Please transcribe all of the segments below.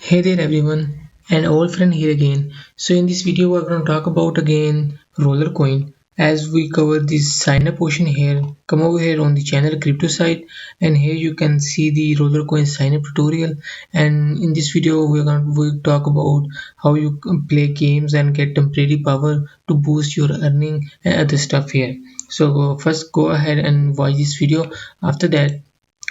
Hey there everyone, an old friend here again. So in this video we're going to talk about again RollerCoin. As we cover this sign up option here, come over here on the channel crypto site, and here you can see the RollerCoin sign up tutorial. And in this video we'll talk about how you can play games and get temporary power to boost your earning and other stuff here. So first go ahead and watch this video. After that,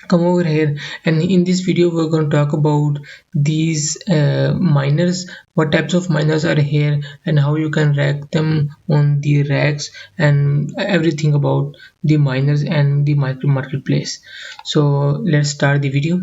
come over here, and in this video we're going to talk about these miners, what types of miners are here and how you can rack them on the racks and everything about the miners and the marketplace. So let's start the video.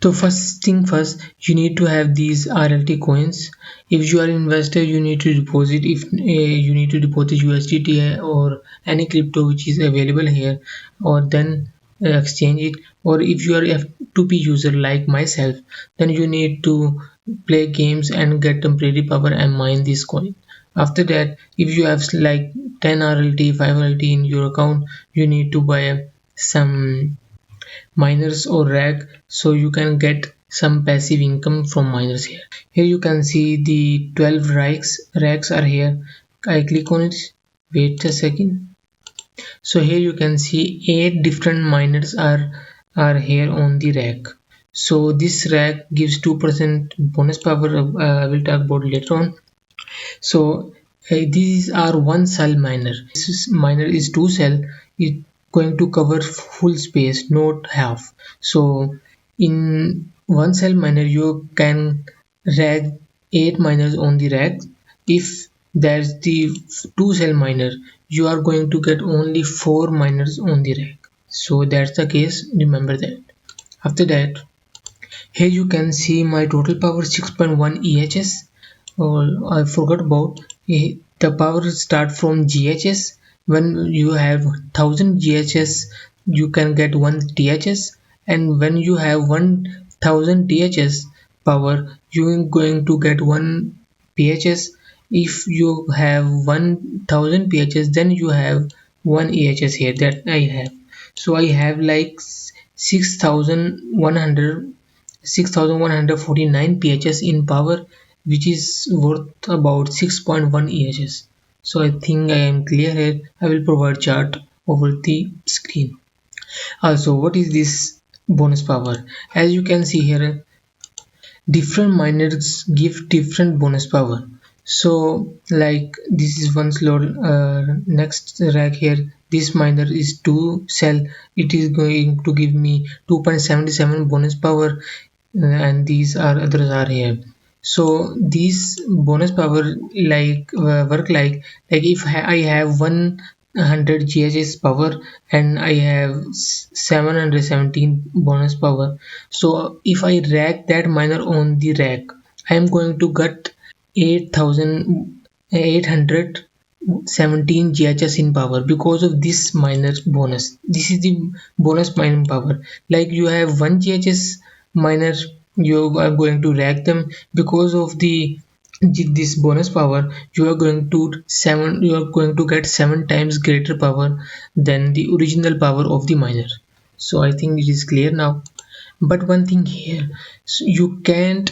So first thing first, you need to have these RLT coins. If you are an investor, you need to deposit. If you need to deposit USDT or any crypto which is available here, or then exchange it. Or if you are a F2P user like myself, then you need to play games and get temporary power and mine this coin. After that, if you have like 10 RLT, 5 RLT in your account, you need to buy some miners or rack so you can get some passive income from miners here. Here you can see the 12 racks are here. I click on it. Wait a second. So here you can see 8 different miners are here on the rack. So this rack gives 2% bonus power. I will talk about later on. So these are one cell miner. This miner is two cell. It going to cover full space, not half. So in one cell miner you can rack 8 miners on the rack. If there's the two cell miner, you are going to get only 4 miners on the rack. So that's the case, remember that. After that, here you can see my total power 6.1 EHS. I forgot about the power start from GHS. When you have 1000 GHS, you can get 1 THS, and when you have 1000 THS power, you are going to get 1 PHS. If you have 1000 PHS, then you have 1 EHS here that I have. So I have like 6149 PHS in power, which is worth about 6.1 EHS. So I think I am clear here. I will provide chart over the screen. Also, what is this bonus power? As you can see here, different miners give different bonus power. So like this is one slot, next rack here, this miner is 2 cell. It is going to give me 2.77 bonus power, and these are others are here. So these bonus power like work like if I have 100 GHS power and I have 717 bonus power. So if I rack that miner on the rack, I am going to get 8817 GHS in power because of this miner bonus. This is the bonus mining power. Like you have 1 GHS miner, you are going to rack them because of this bonus power. You are going to get 7 times greater power than the original power of the miner. So I think it is clear now. But one thing here, so you can't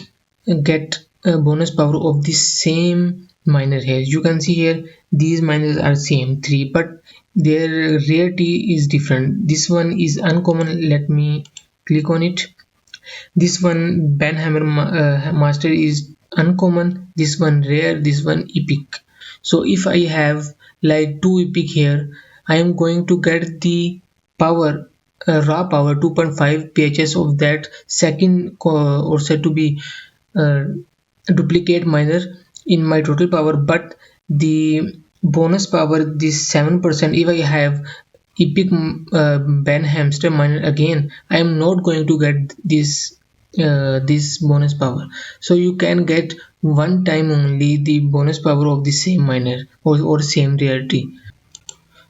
get a bonus power of the same miner here. You can see here these miners are same 3, but their rarity is different. This one is uncommon. Let me click on it. This one Banhammer Master is uncommon, this one rare, this one epic. So if I have like 2 epic here, I am going to get the power, raw power 2.5 PHS of that second or said to be duplicate miner in my total power, but the bonus power this 7%. If I have epic Ben hamster miner again, I am not going to get this bonus power. So you can get one time only the bonus power of the same miner or same rarity.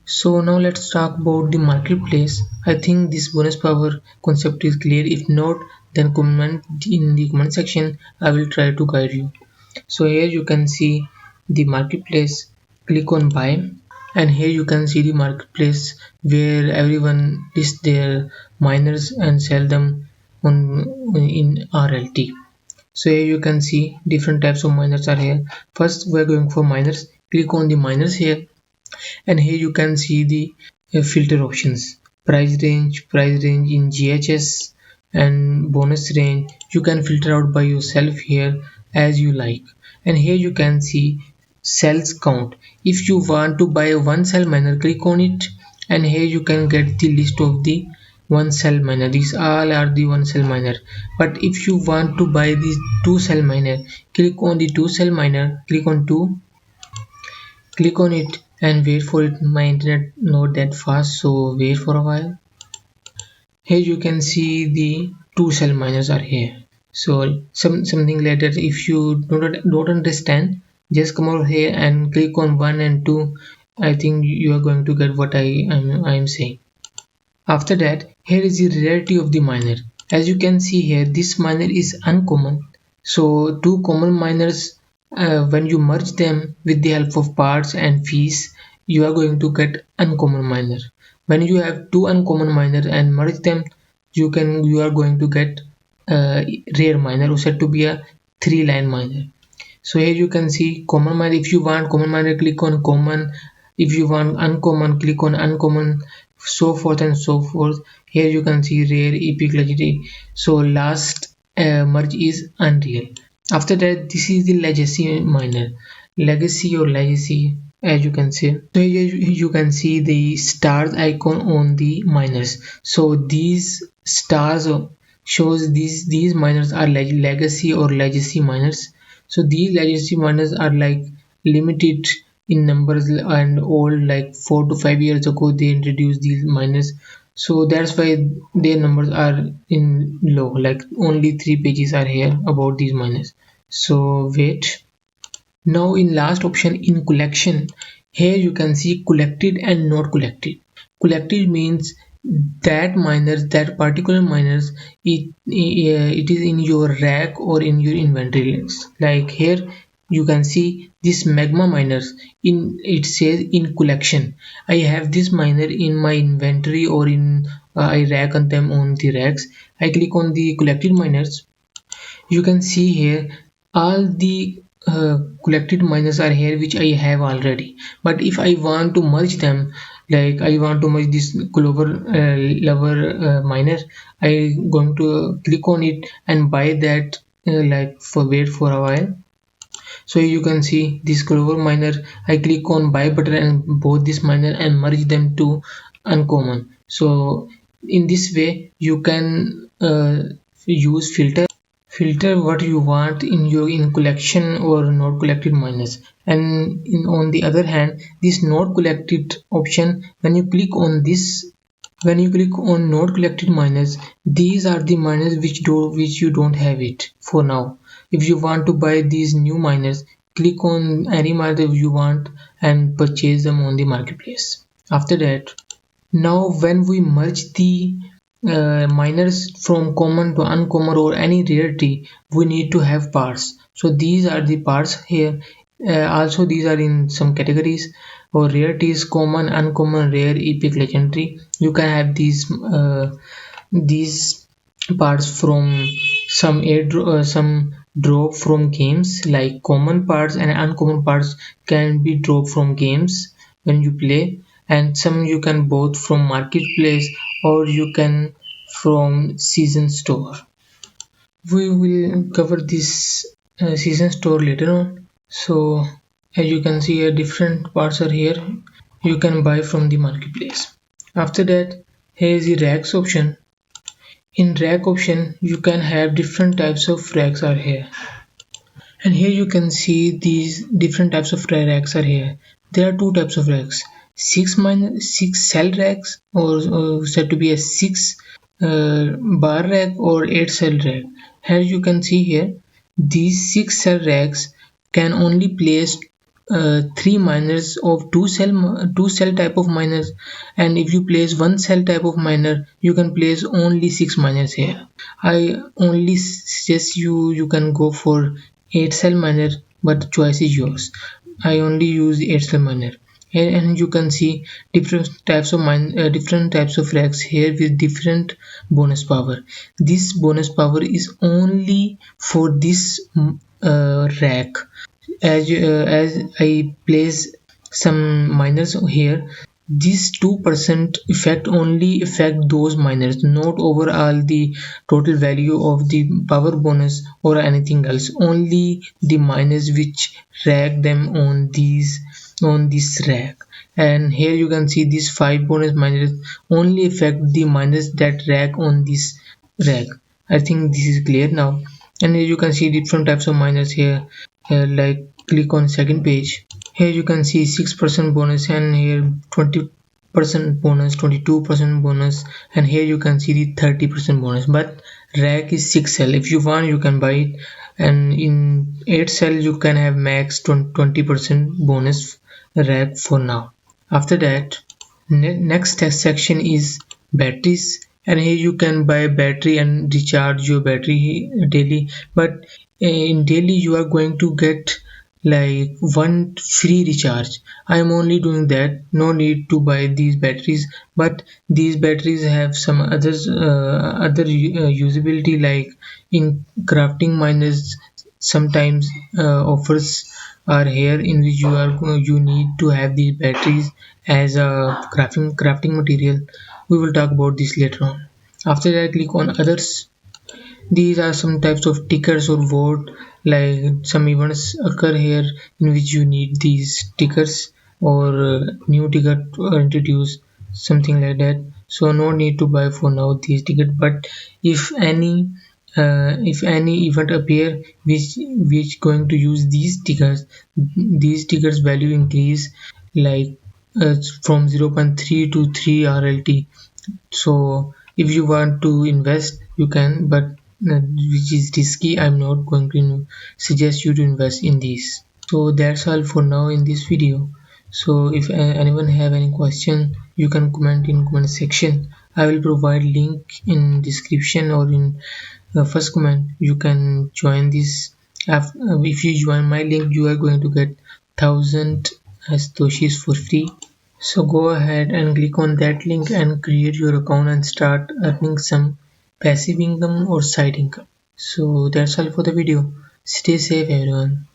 So now let's talk about the marketplace. I think this bonus power concept is clear. If not, then comment in the comment section. I will try to guide you. So here you can see the marketplace. Click on buy, and here you can see the marketplace where everyone lists their miners and sell them on in RLT. So here you can see different types of miners are here. First we're going for miners. Click on the miners here, and here you can see the filter options: price range in GHS, and bonus range. You can filter out by yourself here as you like. And here you can see cells count. If you want to buy one cell miner, click on it, and here you can get the list of the one cell miner. These all are the one cell miner. But if you want to buy the two cell miner, click on the two cell miner, click on two, click on it and wait for it. My internet not that fast, so wait for a while. Here you can see the two cell miners are here. So something like that. If you don't understand, just come over here and click on 1 and 2. I think you are going to get what I am saying. After that, here is the rarity of the miner. As you can see here, this miner is uncommon. So two common miners, when you merge them with the help of parts and fees, you are going to get uncommon miner. When you have two uncommon miners and merge them, you are going to get rare miner, or said to be a three-line miner. So here you can see common miner. If you want common miner, click on common. If you want uncommon, click on uncommon, so forth and so forth. Here you can see rare, epic, legendary. So last merge is unreal. After that, this is the legacy miner, legacy or legacy, as you can see. So here you can see the stars icon on the miners. So these stars shows these miners are legacy or legacy miners. So these legacy miners are like limited in numbers and old, like 4 to 5 years ago they introduced these miners. So that's why their numbers are in low, like only 3 pages are here about these miners. So wait. Now in last option in collection, here you can see collected and not collected. Collected means that miners, that particular miners, it is in your rack or in your inventory list. Like here you can see this magma miners, in it says in collection. I have this miner in my inventory or in I rack on them on the racks. I click on the collected miners. You can see here all the collected miners are here which I have already. But if I want to merge them, like I want to merge this clover lover miner, I going to click on it and buy that, like for wait for a while. So you can see this clover miner, I click on buy button and both this miner and merge them to uncommon. So in this way you can use filter what you want in your in collection or not collected miners. And on the other hand, this not collected option, when you click on this, when you click on not collected miners, these are the miners which you don't have it for now. If you want to buy these new miners, click on any miner you want and purchase them on the marketplace. After that, now when we merge the miners from common to uncommon or any rarity, we need to have parts. So these are the parts here. Also these are in some categories or rarities: common, uncommon, rare, epic, legendary. You can have these parts from some some drop from games. Like common parts and uncommon parts can be dropped from games when you play, and some you can both from marketplace or you can from season store. We will cover this season store later on. So as you can see here, different parts are here you can buy from the marketplace. After that, here is the racks option. In rack option you can have different types of racks are here, and here you can see these different types of racks are here. There are two types of racks: six cell racks, or said to be a 6 bar rack, or 8 cell rack. Here you can see here these 6 cell racks can only place 3 miners of two cell type of miners, and if you place one cell type of miner you can place only 6 miners here. I only suggest you can go for 8 cell miner, but the choice is yours. I only use 8 cell miner. here, and you can see different types of racks here with different bonus power. This bonus power is only for this rack. As I place some miners here, this 2% effect only affect those miners, not overall the total value of the power bonus or anything else. Only the miners which rack them on this rack. And here you can see these 5 bonus miners only affect the miners that rack on this rack. I think this is clear now. And here you can see different types of miners here. Like click on second page. Here you can see 6% bonus, and here 20% bonus, 22% bonus, and here you can see the 30% bonus. But rack is 6 cell. If you want, you can buy it, and in 8 cell you can have max 20% bonus rack for now. After that, next section is batteries, and here you can buy battery and recharge your battery daily. But in daily you are going to get like one free recharge. I am only doing that, no need to buy these batteries. But these batteries have some other usability, like in crafting miners sometimes offers are here in which you need to have these batteries as a crafting material. We will talk about this later on. After that, click on others. These are some types of tickers or vote, like some events occur here in which you need these tickers, or new ticket to introduce, something like that. So no need to buy for now these tickets. But if any event appear which going to use these tickets value increase, like from 0.3 to 3 RLT. So if you want to invest you can, but which is risky. I'm not going to suggest you to invest in these. So that's all for now in this video. So if anyone have any question, you can comment in comment section. I will provide link in description or in first comment. You can join this app. If you join my link, you are going to get 1000 satoshis for free. So go ahead and click on that link and create your account and start earning some passive income or side income. So that's all for the video. Stay safe everyone.